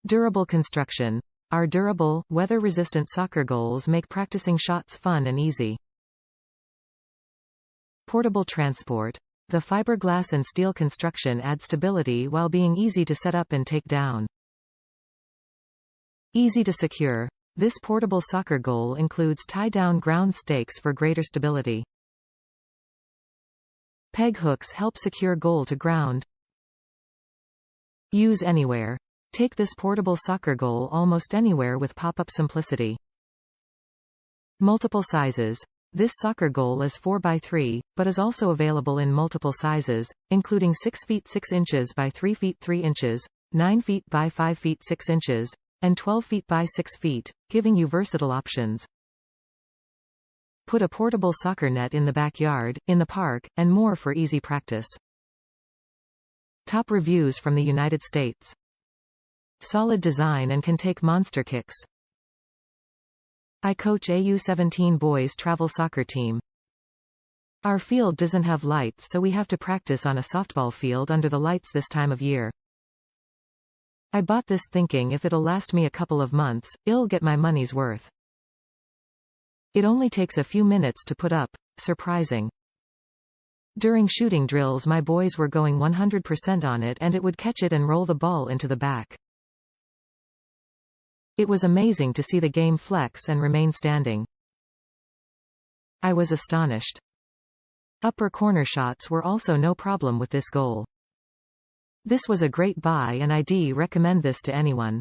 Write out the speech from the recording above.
Durable construction. Our durable, weather-resistant soccer goals make practicing shots fun and easy. Portable transport. The fiberglass and steel construction add stability while being easy to set up and take down. Easy to secure. This portable soccer goal includes tie-down ground stakes for greater stability. Peg hooks help secure goal to ground. Use anywhere. Take this portable soccer goal almost anywhere with pop-up simplicity. Multiple sizes. This soccer goal is 4x3, but is also available in multiple sizes, including 6 feet 6 inches by 3 feet 3 inches, 9 feet by 5 feet 6 inches, and 12 feet by 6 feet, giving you versatile options. Put a portable soccer net in the backyard, in the park, and more for easy practice. Top reviews from the United States. Solid design and can take monster kicks. I coach a U17 boys travel soccer team. Our field doesn't have lights, so we have to practice on a softball field under the lights this time of year. I bought this thinking if it'll last me a couple of months, I'll get my money's worth. It only takes a few minutes to put up. Surprising. During shooting drills my boys were going 100% on it and it would catch it and roll the ball into the back. It was amazing to see the game flex and remain standing. I was astonished. Upper corner shots were also no problem with this goal. This was a great buy and I'd recommend this to anyone.